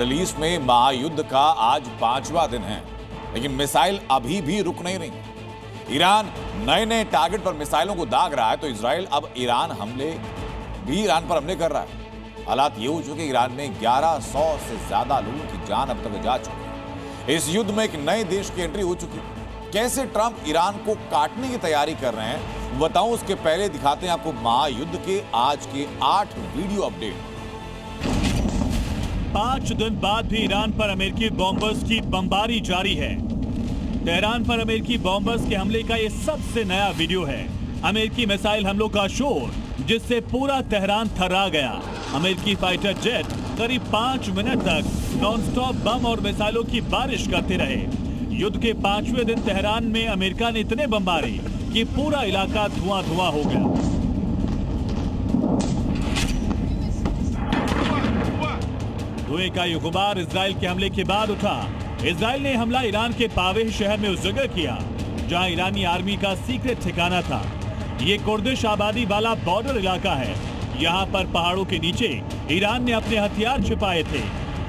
Middle east में महायुद्ध का आज 5वां दिन है, लेकिन मिसाइल अभी भी रुक नहीं रही। ईरान नए नए टारगेट पर मिसाइलों को दाग रहा है, तो इजराइल अब ईरान पर हमले कर रहा है। हालात ये हो चुके, ईरान में 1100 से ज्यादा लोगों की जान अब तक जा चुकी है। इस युद्ध में एक नए देश की एंट्री हो चुकी है। कैसे ट्रंप ईरान को काटने की तैयारी कर रहे हैं बताऊं, उसके पहले दिखाते हैं आपको महायुद्ध के आज के 8 वीडियो अपडेट। 5 दिन बाद भी ईरान पर अमेरिकी बॉम्बर्स की बमबारी जारी है। तेहरान पर अमेरिकी बॉम्बर्स के हमले का ये सबसे नया वीडियो है। अमेरिकी मिसाइल हमलों का शोर, जिससे पूरा तेहरान थर्रा गया। अमेरिकी फाइटर जेट करीब 5 मिनट तक नॉनस्टॉप बम और मिसाइलों की बारिश करते रहे। युद्ध के 5वें दिन तेहरान में अमेरिका ने इतने बम मारे कि पूरा इलाका धुआं धुआं हो गया। धुएं का ये गुबार इजराइल के हमले के बाद उठा। इजराइल ने हमला ईरान के पावेह शहर में उस जगह किया जहां ईरानी आर्मी का सीक्रेट ठिकाना था। ये कुर्दिश आबादी वाला बॉर्डर इलाका है। यहाँ पर पहाड़ों के नीचे ईरान ने अपने हथियार छिपाए थे,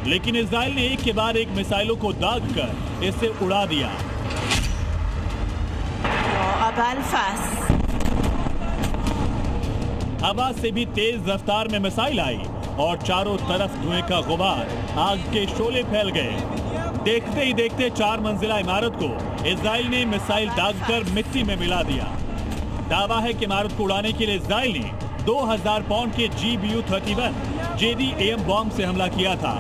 लेकिन इजराइल ने एक के बाद एक मिसाइलों को दागकर इसे उड़ा दिया। हवा से भी तेज रफ्तार में मिसाइल आई और चारों तरफ धुएं का गुबार, आग के शोले फैल गए। देखते ही देखते 4 मंजिला इमारत को इजराइल ने मिसाइल दागकर मिट्टी में मिला दिया। दावा है कि इमारत को उड़ाने के लिए इजराइल ने 2000 पाउंड के GBU-31 JDAM बॉम्ब से हमला किया था।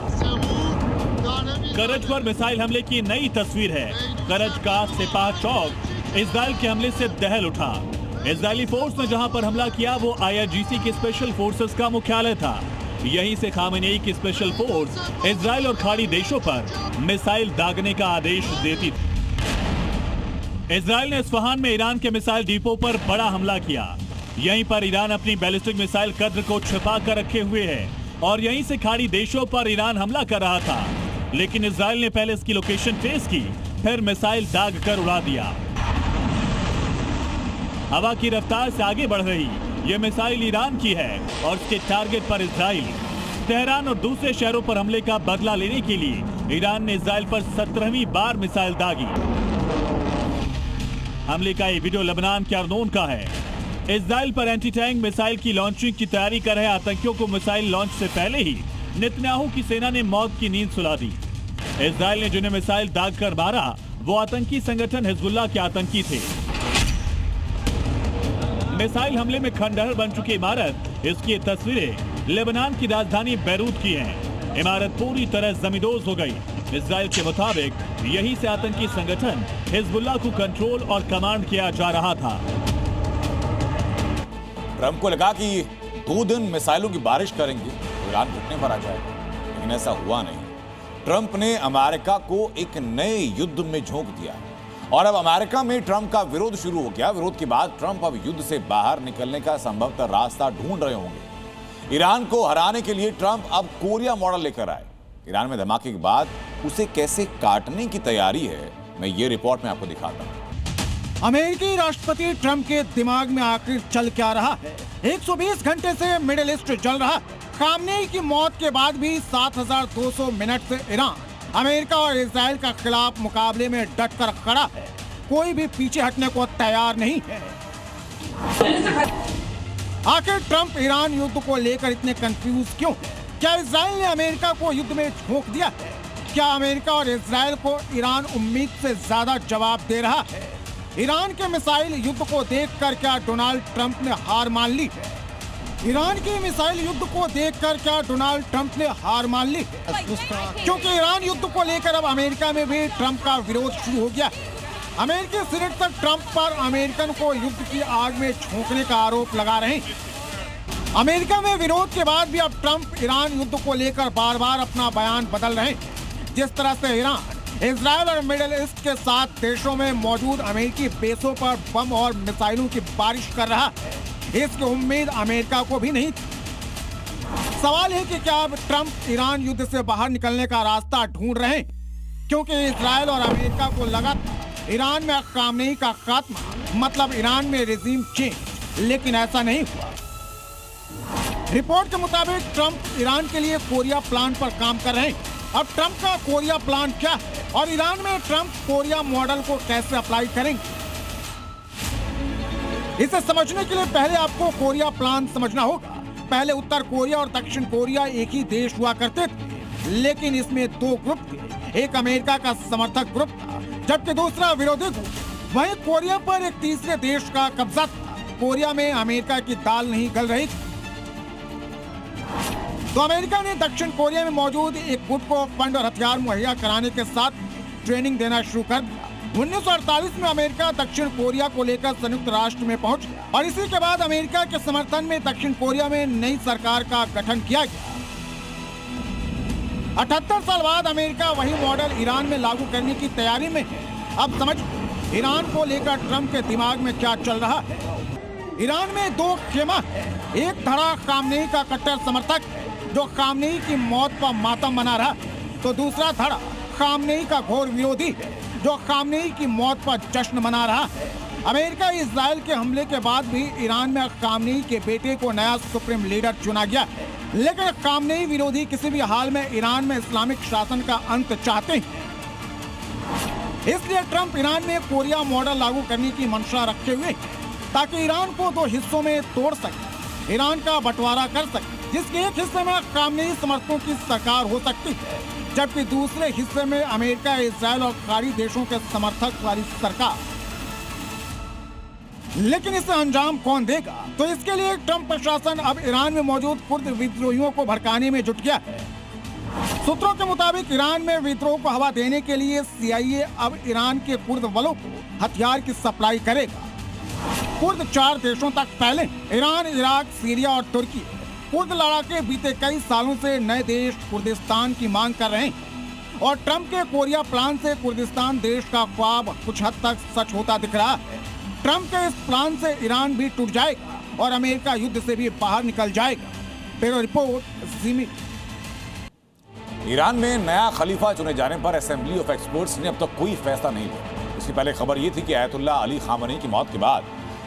करज पर मिसाइल हमले की नई तस्वीर है। करज का सिपाह चौक इजराइल के हमले से दहल उठा। इजरायली फोर्स ने जहां पर हमला किया वो IRGC के स्पेशल फोर्सेस का मुख्यालय था। यहीं से खामेनेई की स्पेशल फोर्स इजराइल और खाड़ी देशों पर मिसाइल दागने का आदेश देती थी। इजराइल ने इस्फहान में ईरान के मिसाइल डिपो पर बड़ा हमला किया। यहीं पर ईरान अपनी बैलिस्टिक मिसाइल कद्र को छिपा कर रखे हुए है और यहीं से खाड़ी देशों पर ईरान हमला कर रहा था, लेकिन इजराइल ने पहले इसकी लोकेशन ट्रेस की, फिर मिसाइल दाग कर उड़ा दिया। हवा की रफ्तार से आगे बढ़ रही ये मिसाइल ईरान की है और इसके टारगेट पर इजराइल। तेहरान और दूसरे शहरों पर हमले का बदला लेने के लिए ईरान ने इजराइल पर 17वीं बार मिसाइल दागी। हमले का ये वीडियो लेबनान के अर्नोन का है। इजराइल पर एंटी टैंक मिसाइल की लॉन्चिंग की तैयारी कर रहे आतंकियों को मिसाइल लॉन्च से पहले ही नेतन्याहू की सेना ने मौत की नींद सुला दी। इजराइल ने जिन्हें मिसाइल दाग कर मारा वो आतंकी संगठन हिजबुल्लाह के आतंकी थे। मिसाइल हमले में खंडहर बन चुकी इमारत, इसकी तस्वीरें लेबनान की राजधानी बैरूत की हैं। इमारत पूरी तरह जमींदोज हो गई। इजराइल के मुताबिक यहीं से आतंकी संगठन हिजबुल्लाह को कंट्रोल और कमांड किया जा रहा था। ट्रंप को लगा कि 2 दिन मिसाइलों की बारिश करेंगे तो ईरान घुटने पर आ जाएगा, लेकिन ऐसा हुआ नहीं। ट्रंप ने अमेरिका को एक नए युद्ध में झोंक दिया और अब अमेरिका में ट्रंप का विरोध शुरू हो गया। विरोध के बाद ट्रंप अब युद्ध से बाहर निकलने का संभवतः रास्ता ढूंढ रहे होंगे। ईरान को हराने के लिए ट्रंप अब कोरिया मॉडल लेकर आए। ईरान में धमाके के बाद उसे कैसे काटने की तैयारी है, मैं ये रिपोर्ट में आपको दिखाता हूं। अमेरिकी राष्ट्रपति ट्रंप के दिमाग में आखिर चल क्या रहा है? 120 घंटे से मिडिल ईस्ट जल रहा। खामेनेई की मौत के बाद भी 7200 मिनट से ईरान अमेरिका और इजराइल का खिलाफ मुकाबले में डटकर खड़ा है। कोई भी पीछे हटने को तैयार नहीं है। आखिर ट्रंप ईरान युद्ध को लेकर इतने कंफ्यूज क्यों है? क्या इजराइल ने अमेरिका को युद्ध में झोंक दिया है? क्या अमेरिका और इजराइल को ईरान उम्मीद से ज्यादा जवाब दे रहा है? ईरान के मिसाइल युद्ध को देखकर क्या डोनाल्ड ट्रंप ने हार मान ली है? ईरान के मिसाइल युद्ध को देखकर क्या डोनाल्ड ट्रंप ने हार मान ली है? क्योंकि ईरान युद्ध को लेकर अब अमेरिका में भी ट्रंप का विरोध शुरू हो गया है। अमेरिकी सीनेटर ट्रंप पर अमेरिकन को युद्ध की आग में झोंकने का आरोप लगा रहे हैं। अमेरिका में विरोध के बाद भी अब ट्रंप ईरान युद्ध को लेकर बार बार अपना बयान बदल रहे हैं। जिस तरह से ईरान इजराइल और मिडिल ईस्ट के 7 देशों में मौजूद अमेरिकी बेसों पर बम और मिसाइलों की बारिश कर रहा है, इसकी उम्मीद अमेरिका को भी नहीं थी। सवाल है कि क्या अब ट्रंप ईरान युद्ध से बाहर निकलने का रास्ता ढूंढ रहे हैं? क्योंकि इजराइल और अमेरिका को लगा ईरान में खामेनेई का खात्मा, मतलब ईरान में रेजिम चेंज, लेकिन ऐसा नहीं हुआ। रिपोर्ट के मुताबिक ट्रंप ईरान के लिए कोरिया प्लान पर काम कर रहे हैं। अब ट्रंप का कोरिया प्लान क्या है और ईरान में ट्रंप कोरिया मॉडल को कैसे अप्लाई करेंगे, इसे समझने के लिए पहले आपको कोरिया प्लान समझना होगा। पहले उत्तर कोरिया और दक्षिण कोरिया एक ही देश हुआ करते थे, लेकिन इसमें दो ग्रुप थे। एक अमेरिका का समर्थक ग्रुप था, जबकि दूसरा विरोधी ग्रुप। वहीं कोरिया पर एक तीसरे देश का कब्जा था। कोरिया में अमेरिका की दाल नहीं गल रही थी, तो अमेरिका ने दक्षिण कोरिया में मौजूद एक गुट को फंड और हथियार मुहैया कराने के साथ ट्रेनिंग देना शुरू कर दिया। 1948 में अमेरिका दक्षिण कोरिया को लेकर संयुक्त राष्ट्र में पहुंच गया और इसी के बाद अमेरिका के समर्थन में दक्षिण कोरिया में नई सरकार का गठन किया गया। 78 साल बाद अमेरिका वही मॉडल ईरान में लागू करने की तैयारी में है। अब समझ ईरान को लेकर ट्रंप के दिमाग में क्या चल रहा है। ईरान में दो खेमा है। एक धड़ा खामनेई का कट्टर समर्थक है, जो खामनेई की मौत पर मातम मना रहा है, तो दूसरा धड़ा खामनेई का घोर विरोधी है, जो खामनेई की मौत पर जश्न मना रहा है। अमेरिका इजराइल के हमले के बाद भी ईरान में खामनेई के बेटे को नया सुप्रीम लीडर चुना गया है, लेकिन खामनेई विरोधी किसी भी हाल में ईरान में इस्लामिक शासन का अंत चाहते हैं। इसलिए ट्रंप ईरान में कोरिया मॉडल लागू करने की मंशा रखे हुए हैं, ताकि ईरान को दो हिस्सों में तोड़ सके, ईरान का बंटवारा कर सके, जिसके एक हिस्से में खामनेई समर्थकों की सरकार हो सकती है, जबकि दूसरे हिस्से में अमेरिका, इजराइल और खाड़ी देशों के समर्थक वाली सरकार। लेकिन इसे अंजाम कौन देगा? तो इसके लिए ट्रंप प्रशासन अब ईरान में मौजूद कुर्द विद्रोहियों को भड़काने में जुट गया है। सूत्रों के मुताबिक ईरान में विद्रोह को हवा देने के लिए CIA अब ईरान के कुर्द बलों को हथियार की सप्लाई करेगा। कुर्द 4 देशों तक फैले, ईरान, इराक, सीरिया और तुर्की। कुर्द लड़ाके बीते कई सालों से नए देश कुर्दिस्तान की मांग कर रहे हैं और ट्रंप के कोरिया प्लान से कुर्दिस्तान देश का ख्वाब कुछ हद तक सच होता दिख रहा है। ट्रंप के इस प्लान से ईरान भी टूट जाएगा और अमेरिका युद्ध से भी बाहर निकल जाएगा। ब्यूरो रिपोर्ट, ज़ी मीडिया। ईरान में नया खलीफा चुने जाने पर असेंबली ऑफ एक्सपर्ट्स ने अब तक कोई फैसला नहीं लिया। इससे पहले खबर यह थी कि आयतुल्लाह अली खामनेई की मौत के बाद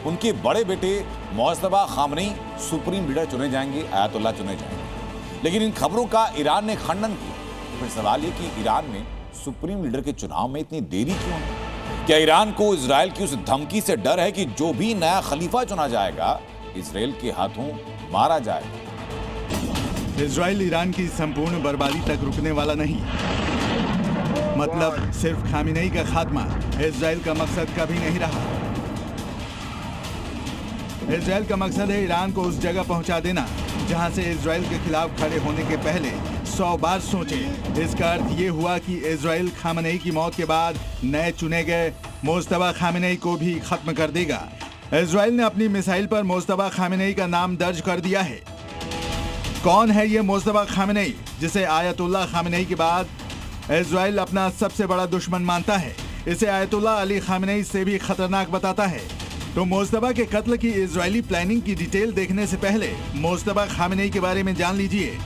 उनके बड़े बेटे मुज्तबा खामनेई सुप्रीम लीडर चुने जाएंगे, आयतुल्लाह चुने जाएंगे। लेकिन इन खबरों का ईरान ने खंडन किया। फिर सवाल ये कि ईरान में सुप्रीम लीडर के चुनाव में इतनी देरी क्यों है? क्या ईरान को इजराइल की उस धमकी से डर है कि जो भी नया खलीफा चुना जाएगा इजराइल के हाथों मारा जाएगा? इजराइल ईरान की संपूर्ण बर्बादी तक रुकने वाला नहीं। मतलब सिर्फ खामेनेई का खात्मा इजराइल का मकसद कभी नहीं रहा। इजराइल का मकसद है ईरान को उस जगह पहुंचा देना जहां से इजराइल के खिलाफ खड़े होने के पहले 100 बार सोचे। इसका अर्थ ये हुआ कि इजराइल खामेनेई की मौत के बाद नए चुने गए मुज्तबा खामेनेई को भी खत्म कर देगा। इजराइल ने अपनी मिसाइल पर मुज्तबा खामेनेई का नाम दर्ज कर दिया है। कौन है ये मुज्तबा खामेनेई, जिसे आयतुल्लाह खामेनेई के बाद इजराइल अपना सबसे बड़ा दुश्मन मानता है? इसे आयतुल्लाह अली खामेनेई से भी खतरनाक बताता है। तो मुज्तबा के कत्ल की इजरायली प्लानिंग की डिटेल देखने से पहले मुज्तबा खामेनेई के बारे में जान लीजिए।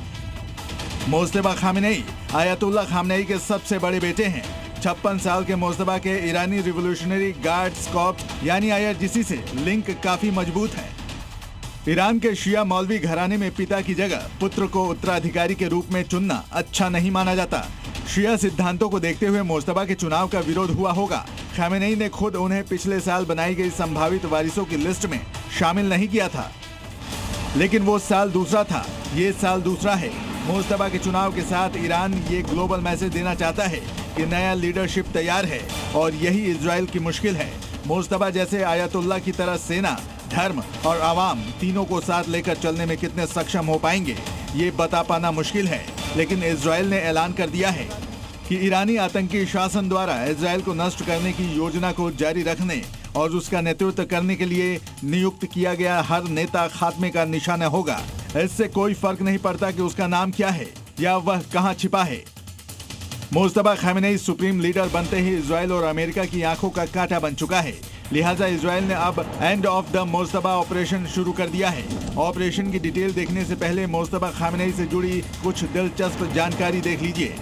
मुज्तबा खामेनेई आयतुल्लाह खामेनेई के सबसे बड़े बेटे हैं। 56 साल के मुज्तबा के ईरानी रिवोल्यूशनरी गार्ड्स कॉर्प्स यानी IRGC से लिंक काफी मजबूत है। ईरान के शिया मौलवी घराने में पिता की जगह पुत्र को उत्तराधिकारी के रूप में चुनना अच्छा नहीं माना जाता। शिया सिद्धांतों को देखते हुए मुज्तबा के चुनाव का विरोध हुआ होगा। खामेनेई ने खुद उन्हें पिछले साल बनाई गई संभावित वारिसों की लिस्ट में शामिल नहीं किया था, लेकिन वो साल दूसरा था, ये साल दूसरा है। मुज्तबा के चुनाव के साथ ईरान ये ग्लोबल मैसेज देना चाहता है कि नया लीडरशिप तैयार है और यही इजराइल की मुश्किल है। मुज्तबा जैसे आयतुल्लाह की तरह सेना, धर्म और आवाम तीनों को साथ लेकर चलने में कितने सक्षम हो पाएंगे ये बता पाना मुश्किल है। लेकिन इजराइल ने ऐलान कर दिया है कि ईरानी आतंकी शासन द्वारा इजराइल को नष्ट करने की योजना को जारी रखने और उसका नेतृत्व करने के लिए नियुक्त किया गया हर नेता खात्मे का निशाना होगा। इससे कोई फर्क नहीं पड़ता कि उसका नाम क्या है या वह कहां छिपा है। मुज्तबा खामेनेई सुप्रीम लीडर बनते ही इजराइल और अमेरिका की आंखों का कांटा बन चुका है। लिहाजा इजराइल ने अब end of the Mojtaba operation शुरू कर दिया है। ऑपरेशन की डिटेल देखने से पहले मुज्तबा खामेनेई से जुड़ी कुछ दिलचस्प जानकारी देख लीजिए।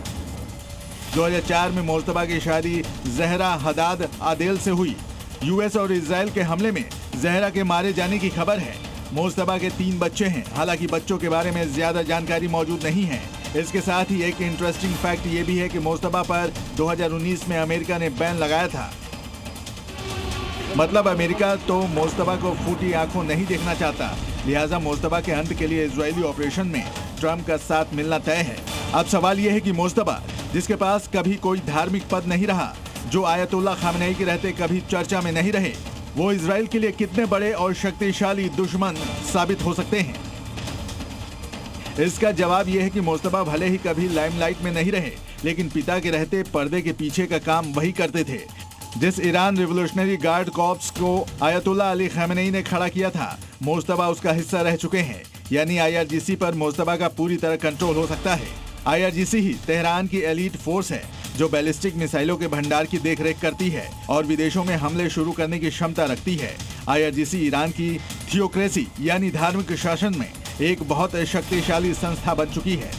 2004 में मुज्तबा की शादी जहरा हदाद आदेल से हुई। यूएस और इजराइल के हमले में जहरा के मारे जाने की खबर है। मुज्तबा के 3 बच्चे हैं, हालांकि बच्चों के बारे में ज्यादा जानकारी मौजूद नहीं है। इसके साथ ही एक इंटरेस्टिंग फैक्ट ये भी है कि मोस्तफा पर 2019 में अमेरिका ने बैन लगाया था। मतलब अमेरिका तो मोस्तफा को फूटी आंखों नहीं देखना चाहता, लिहाजा मोस्तफा के अंत के लिए इजरायली ऑपरेशन में ट्रंप का साथ मिलना तय है। अब सवाल यह है कि मोस्तफा, जिसके पास कभी कोई धार्मिक पद नहीं रहा, जो आयतुल्लाह खामनेई के रहते कभी चर्चा में नहीं रहे, वो इजराइल के लिए कितने बड़े और शक्तिशाली दुश्मन साबित हो सकते हैं? इसका जवाब यह है कि मोस्तफा भले ही कभी लाइमलाइट में नहीं रहे, लेकिन पिता के रहते पर्दे के पीछे का काम वही करते थे। जिस ईरान रिवोल्यूशनरी गार्ड कॉर्प्स को आयतुल्लाह अली खामनेई ने खड़ा किया था, मोस्तफा उसका हिस्सा रह चुके हैं। यानी IRGC पर मोस्तफा का पूरी तरह कंट्रोल हो सकता है। IRGC ही तेहरान की एलीट फोर्स है जो बैलिस्टिक मिसाइलों के भंडार की देखरेख करती है और विदेशों में हमले शुरू करने की क्षमता रखती है। IRGC ईरान की थियोक्रेसी यानी धार्मिक शासन में एक बहुत शक्तिशाली संस्था बन चुकी है।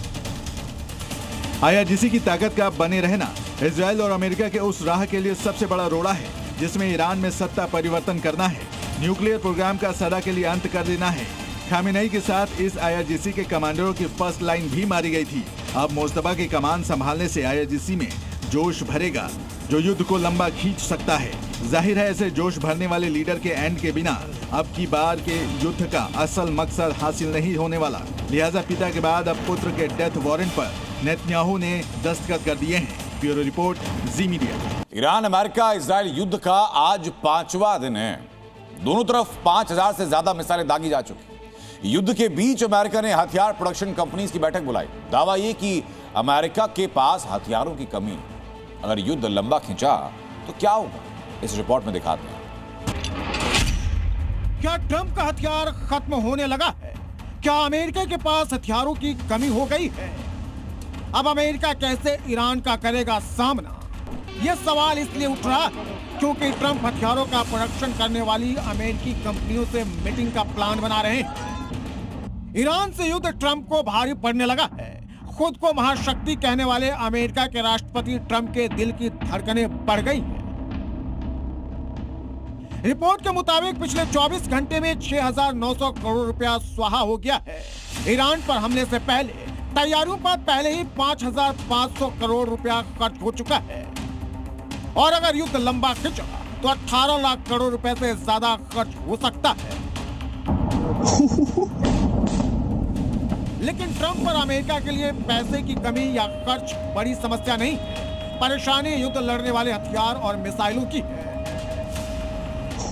IRGC की ताकत का बने रहना इजराइल और अमेरिका के उस राह के लिए सबसे बड़ा रोड़ा है जिसमें ईरान में सत्ता परिवर्तन करना है, न्यूक्लियर प्रोग्राम का सदा के लिए अंत कर देना है। खामेनेई के साथ इस IRGC के कमांडरों की फर्स्ट लाइन भी मारी गई थी। अब मोस्तफा की कमान संभालने से IRGC में जोश भरेगा जो युद्ध को लंबा खींच सकता है। जाहिर है ऐसे जोश भरने वाले लीडर के एंड के बिना अब की बार के युद्ध का असल मकसद हासिल नहीं होने वाला। लिहाजा पिता के बाद अब पुत्र के डेथ वारंट पर नेतन्याहू ने दस्तखत कर दिए हैं। ब्यूरो रिपोर्ट, जी मीडिया। ईरान अमेरिका इजराइल युद्ध का आज 5वां दिन है। दोनों तरफ 5000 से ज्यादा मिसाइलें दागी जा चुकी। युद्ध के बीच अमेरिका ने हथियार प्रोडक्शन कंपनीज की बैठक बुलाई। दावा यह कि अमेरिका के पास हथियारों की कमी है। अगर युद्ध लंबा खिंचा तो क्या होगा, इस रिपोर्ट में दिखाते हैं। क्या ट्रंप का हथियार खत्म होने लगा है? क्या अमेरिका के पास हथियारों की कमी हो गई है? अब अमेरिका कैसे ईरान का करेगा सामना? यह सवाल इसलिए उठ रहा है क्योंकि ट्रंप हथियारों का प्रोडक्शन करने वाली अमेरिकी कंपनियों से मीटिंग का प्लान बना रहे हैं। ईरान से युद्ध ट्रंप को भारी पड़ने लगा है। खुद को महाशक्ति कहने वाले अमेरिका के राष्ट्रपति ट्रंप के दिल की धड़कनें बढ़ गई हैं। रिपोर्ट के मुताबिक पिछले 24 घंटे में 6,900 करोड़ रुपया स्वाहा हो गया है। ईरान पर हमले से पहले तैयारियों पर पहले ही 5,500 करोड़ रुपया खर्च हो चुका है और अगर युद्ध लंबा खिंचा तो 18 लाख करोड़ रुपए से ज्यादा खर्च हो सकता है। लेकिन ट्रंप पर अमेरिका के लिए पैसे की कमी या खर्च बड़ी समस्या नहीं है। परेशानी युद्ध लड़ने वाले हथियार और मिसाइलों की है।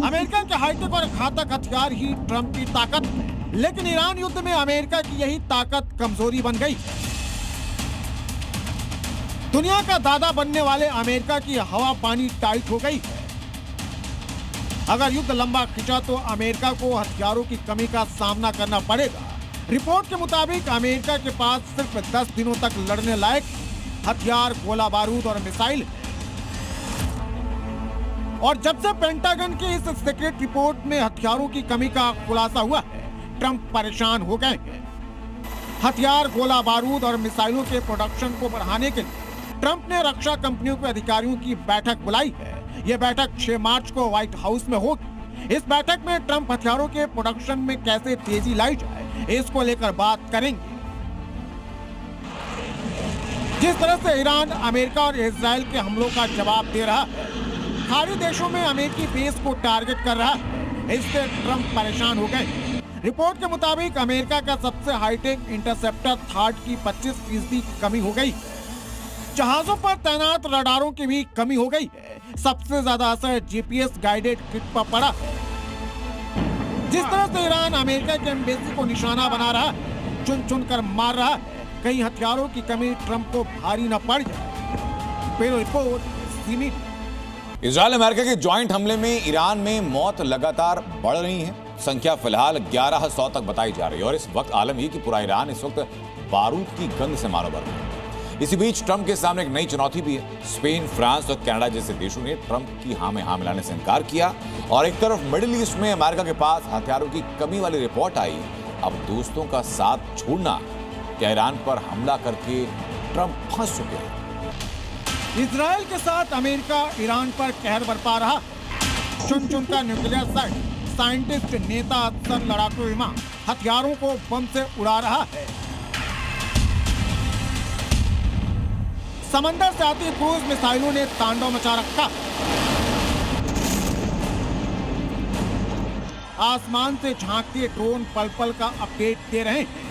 अमेरिका के हाईटेक और घातक हथियार ही ट्रंप की ताकत है, लेकिन ईरान युद्ध में अमेरिका की यही ताकत कमजोरी बन गई। दुनिया का दादा बनने वाले अमेरिका की हवा पानी टाइट हो गई है। अगर युद्ध लंबा खिंचा तो अमेरिका को हथियारों की कमी का सामना करना पड़ेगा। रिपोर्ट के मुताबिक अमेरिका के पास सिर्फ 10 दिनों तक लड़ने लायक हथियार, गोला बारूद और मिसाइल है। और जब से पेंटागन की इस सीक्रेट रिपोर्ट में हथियारों की कमी का खुलासा हुआ है, ट्रंप परेशान हो गए हैं। हथियार, गोला बारूद और मिसाइलों के प्रोडक्शन को बढ़ाने के लिए ट्रंप ने रक्षा कंपनियों के अधिकारियों की बैठक बुलाई है। यह बैठक 6 मार्च को व्हाइट हाउस में होगी। इस बैठक में ट्रंप हथियारों के प्रोडक्शन में कैसे तेजी लाई जाए इसको लेकर बात करेंगे। जिस तरह से ईरान अमेरिका और इजराइल के हमलों का जवाब दे रहा है, खाड़ी देशों में अमेरिकी बेस को टारगेट कर रहा है, इससे ट्रंप परेशान हो गए। रिपोर्ट के मुताबिक अमेरिका का सबसे हाईटेक इंटरसेप्टर थर्ड की 25% कमी हो गई है। जहाजों पर तैनात रडारों की भी कमी हो गई है। सबसे ज्यादा असर GPS गाइडेड किट पर पड़ा है। जिस तरह से ईरान अमेरिका के एम्बेसी को निशाना बना रहा है, चुन चुन कर मार रहा है, कहीं हथियारों की कमी ट्रंप को भारी न पड़ जाए। ब्यूरो रिपोर्ट, जी मीडिया। इजराइल अमेरिका के ज्वाइंट हमले में ईरान में मौत लगातार बढ़ रही है। संख्या फिलहाल 1100 तक बताई जा रही है और इस वक्त आलम यह कि पूरा ईरान इस वक्त बारूद की गंध से मारो भर है। इसी बीच ट्रंप के सामने एक नई चुनौती भी है। स्पेन, फ्रांस और कनाडा जैसे देशों ने ट्रंप की हाँ में हाँ मिलाने से इनकार किया और एक तरफ मिडिल ईस्ट में अमेरिका के पास हथियारों की कमी वाली रिपोर्ट आई। अब दोस्तों का साथ छोड़ना, क्या ईरान पर हमला करके ट्रंप फंस चुके हैं? इजराइल के साथ अमेरिका ईरान पर कहर बरपा रहा है। चुन चुन का न्यूक्लियर साइट, साइंटिस्ट, नेता, अफसर, लड़ाकू विमान हथियारों को बम से उड़ा रहा है। समंदर से आती क्रूज मिसाइलों ने तांडव मचा रखा। आसमान से झांकते ड्रोन पल पल का अपडेट दे रहे हैं।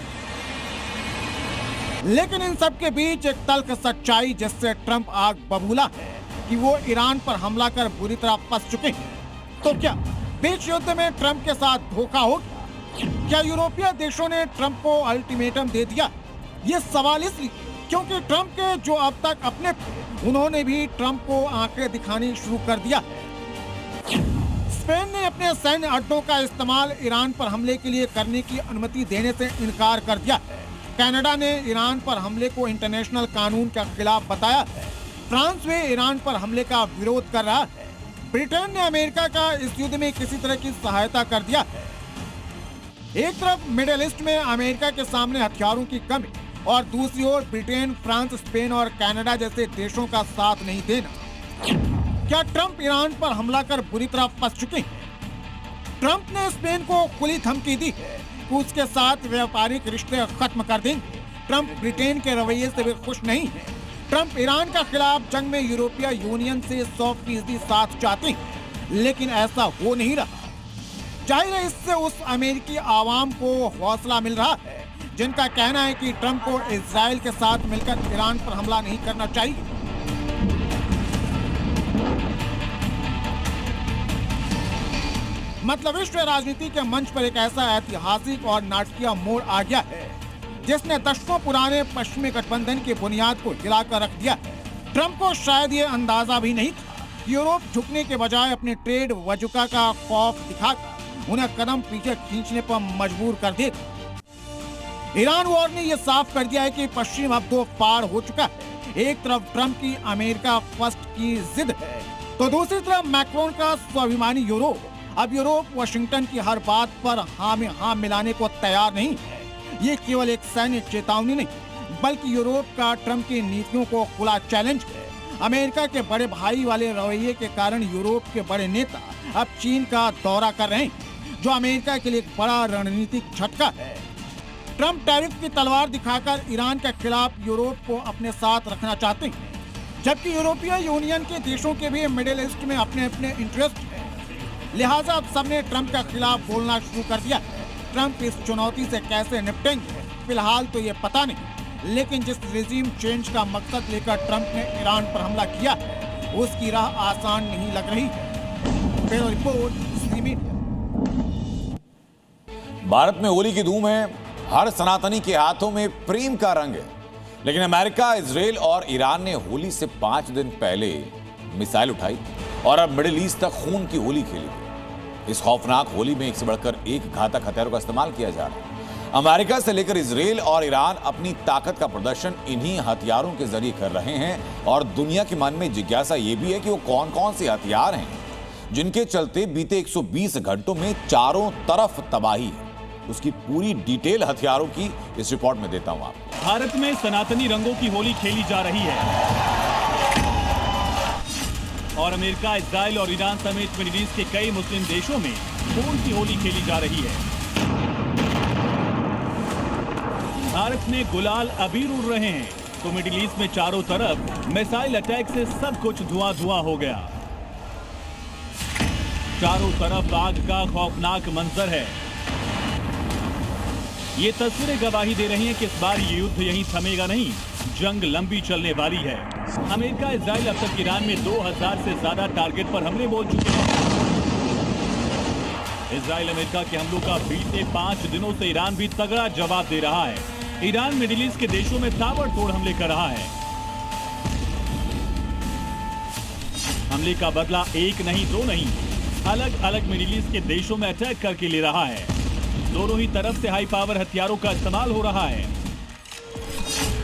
लेकिन इन सब के बीच एक तल्ख सच्चाई जिससे ट्रंप आग बबूला है कि वो ईरान पर हमला कर बुरी तरह फंस चुके हैं। तो क्या बीच युद्ध में ट्रंप के साथ धोखा हो गया? क्या यूरोपीय देशों ने ट्रंप को अल्टीमेटम दे दिया? ये सवाल इसलिए क्योंकि ट्रंप के जो अब तक अपने थे, उन्होंने भी ट्रंप को आंकड़े दिखानी शुरू कर दिया। स्पेन ने अपने सैन्य अड्डों का इस्तेमाल ईरान पर हमले के लिए करने की अनुमति देने से इनकार कर दिया। कनाडा ने ईरान पर हमले को इंटरनेशनल कानून के खिलाफ बताया है। फ्रांस भी ईरान पर हमले का विरोध कर रहा है। ब्रिटेन ने अमेरिका का इस युद्ध में किसी तरह की सहायता कर दिया है। एक तरफ मिडिल ईस्ट में अमेरिका के सामने हथियारों की कमी और दूसरी ओर ब्रिटेन, फ्रांस, स्पेन और कनाडा जैसे देशों का साथ नहीं देना। क्या ट्रंप ईरान पर हमला कर बुरी तरह फंस चुके हैं? ट्रंप ने स्पेन को खुली धमकी दी है कि उसके साथ व्यापारिक रिश्ते खत्म कर देंगे। ट्रंप ब्रिटेन के रवैये से भी खुश नहीं है। ट्रंप ईरान का खिलाफ जंग में यूरोपीय यूनियन से 100% साथ चाहते हैं, लेकिन ऐसा हो नहीं रहा। जाहिर है इससे उस अमेरिकी आवाम को हौसला मिल रहा है जिनका कहना है कि ट्रंप को इजराइल के साथ मिलकर ईरान पर हमला नहीं करना चाहिए। मतलब विश्व राजनीति के मंच पर एक ऐसा ऐतिहासिक और नाटकीय मोड़ आ गया है जिसने दशकों पुराने पश्चिमी गठबंधन की बुनियाद को हिलाकर रख दिया है। ट्रंप को शायद ये अंदाजा भी नहीं था कि यूरोप झुकने के बजाय अपने ट्रेड वजुका का खौफ दिखाकर उन्हें कदम पीछे खींचने पर मजबूर कर दे। ईरान वॉर ने यह साफ कर दिया है कि पश्चिम अब दो पार हो चुका है। एक तरफ ट्रंप की अमेरिका फर्स्ट की जिद है, तो दूसरी तरफ मैक्रोन का स्वाभिमानी यूरोप। अब यूरोप वाशिंगटन की हर बात पर हाँ में हाँ मिलाने को तैयार नहीं है। ये केवल एक सैन्य चेतावनी नहीं, बल्कि यूरोप का ट्रंप की नीतियों को खुला चैलेंज है। अमेरिका के बड़े भाई वाले रवैये के कारण यूरोप के बड़े नेता अब चीन का दौरा कर रहे हैं, जो अमेरिका के लिए एक बड़ा रणनीतिक झटका है। ट्रंप टैरिफ की तलवार दिखाकर ईरान के खिलाफ यूरोप को अपने साथ रखना चाहते हैं, जबकि यूरोपीय यूनियन के देशों के भी मिडिल ईस्ट में अपने अपने इंटरेस्ट है। लिहाजा अब सबने ट्रंप के खिलाफ बोलना शुरू कर दिया है। ट्रंप इस चुनौती से कैसे निपटेंगे फिलहाल तो ये पता नहीं, लेकिन जिस रिजीम चेंज का मकसद लेकर ट्रंप ने ईरान पर हमला किया है उसकी राह आसान नहीं लग रही है। ब्यूरो रिपोर्ट, ज़ी मीडिया। भारत में होली की धूम है, हर सनातनी के हाथों में प्रेम का रंग है। लेकिन अमेरिका, इजराइल और ईरान ने होली से 5 दिन पहले मिसाइल उठाई और अब मिडिल ईस्ट तक खून की होली खेली। इस खौफनाक होली में एक से बढ़कर एक घातक हथियारों का इस्तेमाल किया जा रहा है। अमेरिका से लेकर इजराइल और ईरान अपनी ताकत का प्रदर्शन इन्हीं हथियारों के जरिए कर रहे हैं और दुनिया के मन में जिज्ञासा यह भी है कि वो कौन कौन से हथियार हैं जिनके चलते बीते 120 घंटों में चारों तरफ तबाही है। उसकी पूरी डिटेल हथियारों की इस रिपोर्ट में देता हूं आपको। भारत में सनातनी रंगों की होली खेली जा रही है और अमेरिका, इजराइल और ईरान समेत मिडिल ईस्ट के कई मुस्लिम देशों में खून की होली खेली जा रही है। भारत में गुलाल अबीर उड़ रहे हैं तो मिडिल ईस्ट में चारों तरफ मिसाइल अटैक से सब कुछ धुआं धुआं हो गया। चारों तरफ आग का खौफनाक मंजर है। ये तस्वीरें गवाही दे रही हैं कि इस बार ये युद्ध यहीं थमेगा नहीं, जंग लंबी चलने वाली है। अमेरिका, इजराइल अब तक ईरान में 2000 से ज्यादा टारगेट पर हमले बोल चुके हैं। इजराइल अमेरिका के हमलों का बीते 5 दिनों से ईरान भी तगड़ा जवाब दे रहा है। ईरान मिडिल ईस्ट के देशों में ताबड़तोड़ हमले कर रहा है। हमले का बदला एक नहीं, दो नहीं, अलग अलग मिडिल ईस्ट के देशों में अटैक करके ले रहा है। दोनों ही तरफ से हाई पावर हथियारों का इस्तेमाल हो रहा है।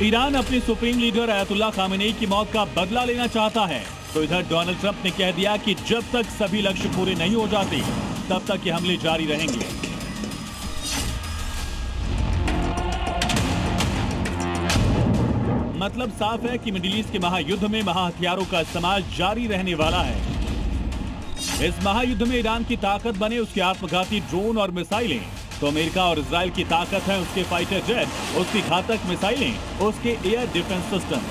ईरान अपने सुप्रीम लीडर अयतुल्लाह खामेनेई की मौत का बदला लेना चाहता है, तो इधर डोनाल्ड ट्रंप ने कह दिया कि जब तक सभी लक्ष्य पूरे नहीं हो जाते तब तक ये हमले जारी रहेंगे। मतलब साफ है कि मिडिल ईस्ट के महायुद्ध में महाहथियारों का इस्तेमाल जारी रहने वाला है। इस महायुद्ध में ईरान की ताकत बने उसके आत्मघाती ड्रोन और मिसाइलें, तो अमेरिका और इजराइल की ताकत है उसके फाइटर जेट, उसकी घातक मिसाइलें, उसके air defence system.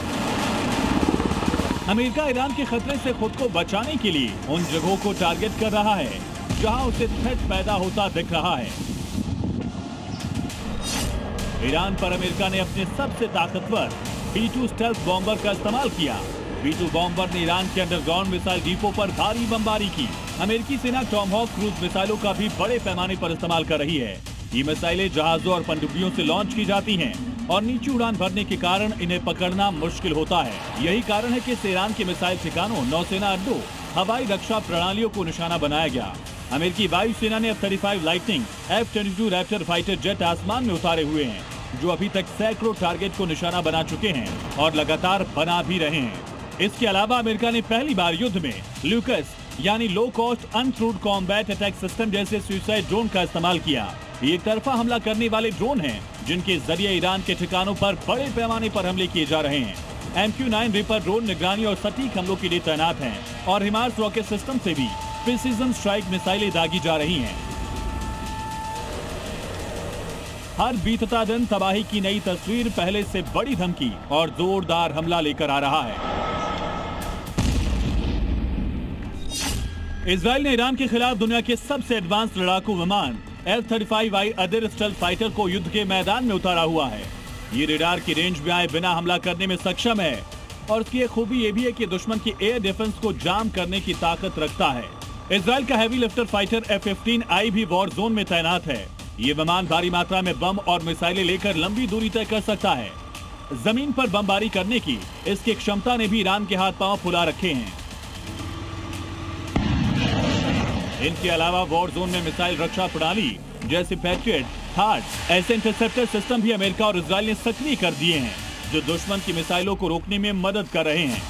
America Iran के खतरे से खुद को बचाने के लिए उन जगहों को टारगेट कर रहा है जहां उसे थ्रेट पैदा होता दिख रहा है। ईरान पर अमेरिका ने अपने सबसे ताकतवर B-2 स्टेल्थ बॉम्बर का इस्तेमाल किया। B-2 बॉम्बर ने ईरान के अंडरग्राउंड मिसाइल डिपो पर भारी बमबारी की। अमेरिकी सेना टॉमहॉक क्रूज मिसाइलों का भी बड़े पैमाने पर इस्तेमाल कर रही है। ये मिसाइलें जहाजों और पनडुब्बियों से लॉन्च की जाती हैं और नीचे उड़ान भरने के कारण इन्हें पकड़ना मुश्किल होता है। यही कारण है कि ईरान के मिसाइल ठिकानों, नौसेना अड्डों, हवाई रक्षा प्रणालियों को निशाना बनाया गया। अमेरिकी वायुसेना ने F-35 lightning F-22 Raptor fighter jet आसमान में उतारे हुए हैं, जो अभी तक सैकड़ों टारगेट को निशाना बना चुके हैं और लगातार बना भी रहे हैं। इसके अलावा अमेरिका ने पहली बार युद्ध में लूकस यानी low cost uncrewed combat attack system जैसे सुसाइड ड्रोन का इस्तेमाल किया। ये एक तरफा हमला करने वाले ड्रोन हैं, जिनके जरिए ईरान के ठिकानों पर बड़े पैमाने पर हमले किए जा रहे हैं। MQ-9 रिपर ड्रोन निगरानी और सटीक हमलों के लिए तैनात हैं और हिमार्स रॉकेट सिस्टम से भी प्रिसीजन स्ट्राइक मिसाइलें दागी जा रही हैं। हर बीतता दिन तबाही की नई तस्वीर पहले से बड़ी धमकी और जोरदार हमला लेकर आ रहा है। इजराइल ने ईरान के खिलाफ दुनिया के सबसे एडवांस लड़ाकू विमान F-35I अदिर स्टेल्थ फाइटर को युद्ध के मैदान में उतारा हुआ है। ये रेडार की रेंज में आए बिना हमला करने में सक्षम है और उसकी एक खूबी ये भी है कि दुश्मन की एयर डिफेंस को जाम करने की ताकत रखता है। इजराइल का हैवी लिफ्टर फाइटर F-15I भी वॉर जोन में तैनात है। ये विमान भारी मात्रा में बम और मिसाइलें लेकर लंबी दूरी तय कर सकता है। जमीन पर बमबारी करने की इसकी क्षमता ने भी ईरान के हाथ पांव फुला रखे हैं। इनके अलावा वॉर जोन में मिसाइल रक्षा प्रणाली जैसे पैट्रियट, हार्ट ऐसे इंटरसेप्टर सिस्टम भी अमेरिका और इजराइल ने सक्रिय कर दिए हैं, जो दुश्मन की मिसाइलों को रोकने में मदद कर रहे हैं।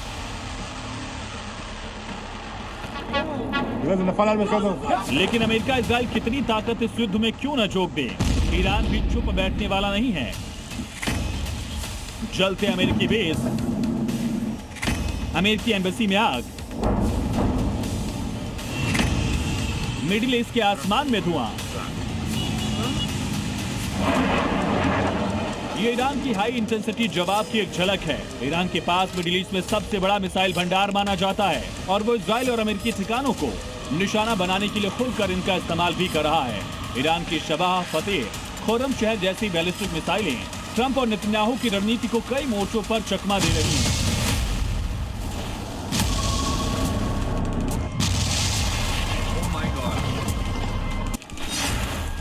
लेकिन अमेरिका इजराइल कितनी ताकत इस युद्ध में क्यों न झोंक दे, ईरान भी चुप बैठने वाला नहीं है। जलते अमेरिकी बेस, अमेरिकी एम्बेसी में आग, मिडिल ईस्ट के आसमान में धुआं। ये ईरान की हाई इंटेंसिटी जवाब की एक झलक है। ईरान के पास मिडिल ईस्ट में सबसे बड़ा मिसाइल भंडार माना जाता है और वो इजराइल और अमेरिकी ठिकानों को निशाना बनाने के लिए खुलकर इनका इस्तेमाल भी कर रहा है। ईरान की शबाह, फतेह, खुर्रम शहर जैसी बैलिस्टिक मिसाइलें ट्रंप और नेतन्याहू की रणनीति को कई मोर्चों पर चकमा दे रही हैं।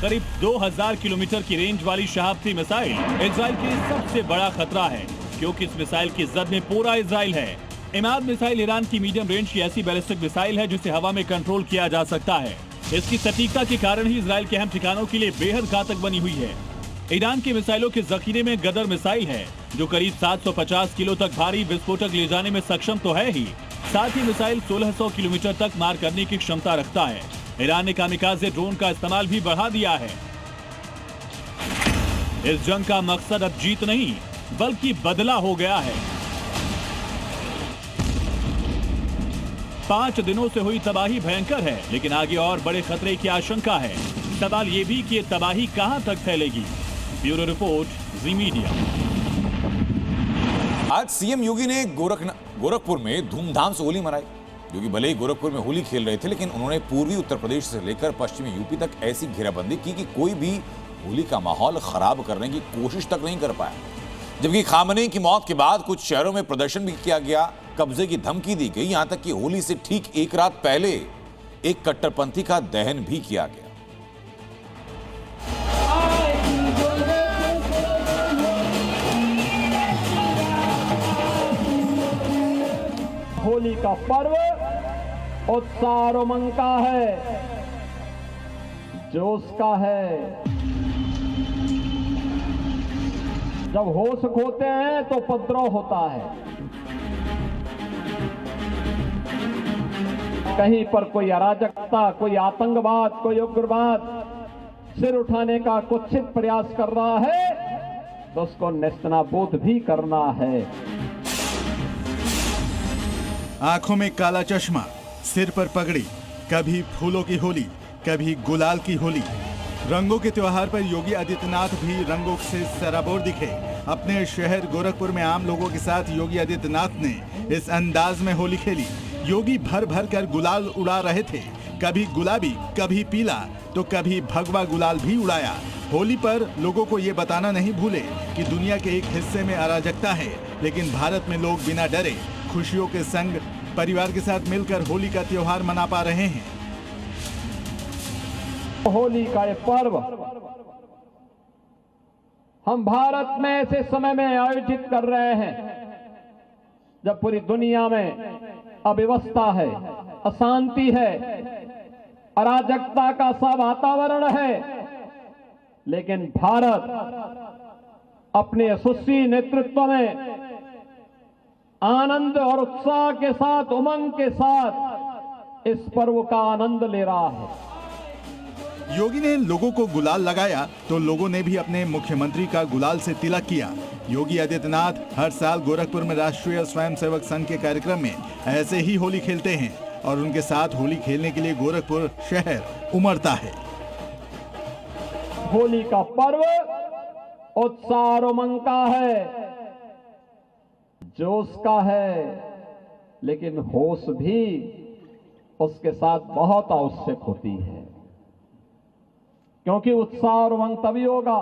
करीब 2000 किलोमीटर की रेंज वाली शहाबती मिसाइल इजराइल के लिए सबसे बड़ा खतरा है, क्योंकि इस मिसाइल की जद में पूरा इजराइल है। इमाद मिसाइल ईरान की मीडियम रेंज की ऐसी बैलिस्टिक मिसाइल है जिसे हवा में कंट्रोल किया जा सकता है। इसकी सटीकता के कारण ही इजराइल के अहम ठिकानों के लिए बेहद घातक बनी हुई है। ईरान की मिसाइलों के जखीरे में गदर मिसाइल है, जो करीब 750 किलो तक भारी विस्फोटक ले जाने में सक्षम तो है ही, साथ ही मिसाइल 1600 किलोमीटर तक मार करने की क्षमता रखता है। ईरान ने कामिकाज़े ड्रोन का इस्तेमाल भी बढ़ा दिया है। इस जंग का मकसद अब जीत नहीं बल्कि बदला हो गया है। 5 दिनों से हुई तबाही भयंकर है, लेकिन आगे और बड़े खतरे की आशंका है। सवाल ये भी कि ये तबाही कहां तक फैलेगी। ब्यूरो रिपोर्ट, जी मीडिया। आज सीएम योगी ने गोरखपुर में धूमधाम से होली मनाई। योगी भले ही गोरखपुर में होली खेल रहे थे, लेकिन उन्होंने पूर्वी उत्तर प्रदेश से लेकर पश्चिमी यूपी तक ऐसी घेराबंदी की कि कोई भी होली का माहौल खराब करने की कोशिश तक नहीं कर पाया। जबकि खामनेई की मौत के बाद कुछ शहरों में प्रदर्शन भी किया गया, कब्जे की धमकी दी गई, यहां तक कि होली से ठीक एक रात पहले एक कट्टरपंथी का दहन भी किया गया। होली का पर्व उत्साह और उमंग का है, जोश का है। जब होश खोते हैं तो उपद्रव होता है। कहीं पर कोई अराजकता, कोई आतंकवाद, कोई उग्रवाद सिर उठाने का कुत्सित प्रयास कर रहा है तो उसको नेस्तनाबूद भी करना है। आंखों में काला चश्मा, सिर पर पगड़ी, कभी फूलों की होली, कभी गुलाल की होली। रंगों के त्योहार पर योगी आदित्यनाथ भी रंगों से सराबोर दिखे। अपने शहर गोरखपुर में आम लोगों के साथ योगी आदित्यनाथ ने इस अंदाज में होली खेली। योगी भर भर कर गुलाल उड़ा रहे थे, कभी गुलाबी, कभी पीला, तो कभी भगवा गुलाल भी उड़ाया। होली पर लोगों को ये बताना नहीं भूले कि दुनिया के एक हिस्से में अराजकता है, लेकिन भारत में लोग बिना डरे खुशियों के संग परिवार के साथ मिलकर होली का त्योहार मना पा रहे हैं। होली का ये पर्व हम भारत में ऐसे समय में आयोजित कर रहे हैं जब पूरी दुनिया में अव्यवस्था है, अशांति है, अराजकता का सा वातावरण है, लेकिन भारत अपने यशस्वी नेतृत्व में आनंद और उत्साह के साथ, उमंग के साथ इस पर्व का आनंद ले रहा है। योगी ने लोगों को गुलाल लगाया तो लोगों ने भी अपने मुख्यमंत्री का गुलाल से तिलक किया। योगी आदित्यनाथ हर साल गोरखपुर में राष्ट्रीय स्वयंसेवक संघ के कार्यक्रम में ऐसे ही होली खेलते हैं और उनके साथ होली खेलने के लिए गोरखपुर शहर उमड़ता है। होली का पर्व उत्साह और उमंग का है, जोश का है, लेकिन होश भी उसके साथ बहुत आवश्यक होती है, क्योंकि उत्साह और उमंग तभी होगा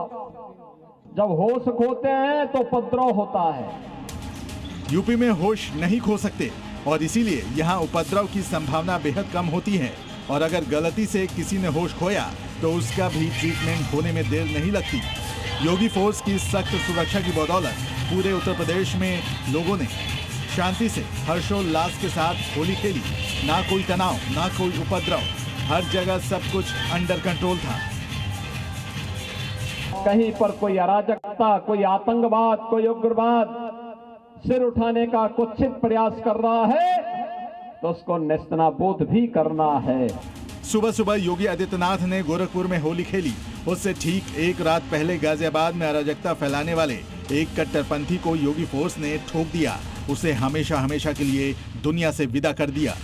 जब होश खोते हैं तो उपद्रव होता है। यूपी में होश नहीं खो सकते और इसीलिए यहाँ उपद्रव की संभावना बेहद कम होती है, और अगर गलती से किसी ने होश खोया तो उसका भी ट्रीटमेंट होने में देर नहीं लगती। योगी फोर्स की सख्त सुरक्षा की बदौलत पूरे उत्तर प्रदेश में लोगों ने शांति से हर्षोल्लास के साथ होली खेली। ना कोई तनाव, ना कोई उपद्रव, हर जगह सब कुछ अंडर कंट्रोल था। कहीं पर कोई अराजकता, कोई आतंकवाद, कोई उग्रवाद सिर उठाने का कुत्सित प्रयास कर रहा है तो उसको नेस्तनाबूद भी करना है। सुबह सुबह योगी आदित्यनाथ ने गोरखपुर में होली खेली। उससे ठीक एक रात पहले गाजियाबाद में अराजकता फैलाने वाले एक कट्टरपंथी को योगी फोर्स ने ठोक दिया। उसे हमेशा हमेशा के लिए दुनिया से विदा कर दिया।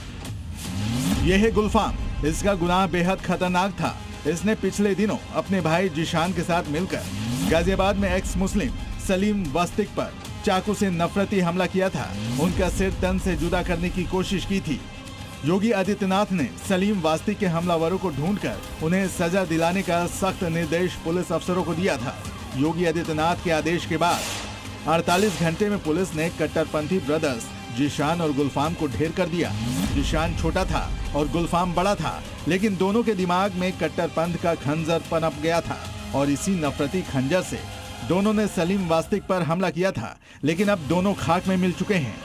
यह है गुलफाम। इसका गुनाह बेहद खतरनाक था। इसने पिछले दिनों अपने भाई जिशान के साथ मिलकर गाजियाबाद में एक्स मुस्लिम सलीम वास्तिक पर चाकू से नफरती हमला किया था। उनका सिर तन से जुदा करने की कोशिश की थी। योगी आदित्यनाथ ने सलीम वास्तिक के हमलावरों को ढूंढकर उन्हें सजा दिलाने का सख्त निर्देश पुलिस अफसरों को दिया था। योगी आदित्यनाथ के आदेश के बाद 48 घंटे में पुलिस ने कट्टरपंथी ब्रदर्स जिशान और गुलफाम को ढेर कर दिया। जिशान छोटा था और गुलफाम बड़ा था, लेकिन दोनों के दिमाग में कट्टरपंथ का खंजर पनप गया था और इसी नफरती खंजर से दोनों ने सलीम वास्तिक पर हमला किया था। लेकिन अब दोनों खाक में मिल चुके हैं।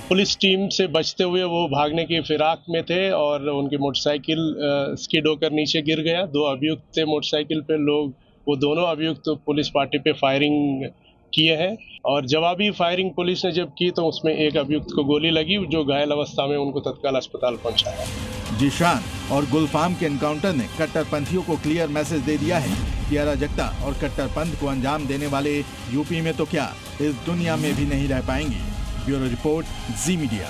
पुलिस टीम से बचते हुए वो भागने की फिराक में थे और उनकी मोटरसाइकिल स्किड होकर नीचे गिर गया। 2 अभियुक्त थे मोटरसाइकिल पे लोग, वो दोनों अभियुक्त पुलिस पार्टी पे फायरिंग किए हैं और जवाबी फायरिंग पुलिस ने जब की तो उसमें एक अभियुक्त को गोली लगी, जो घायल अवस्था में उनको तत्काल अस्पताल पहुंचाया। जिशान और गुलफाम के एनकाउंटर ने कट्टरपंथियों को क्लियर मैसेज दे दिया है कि अराजकता और कट्टरपंथ को अंजाम देने वाले यूपी में तो क्या, इस दुनिया में भी नहीं रह पाएंगे। ब्यूरो रिपोर्ट, जी मीडिया।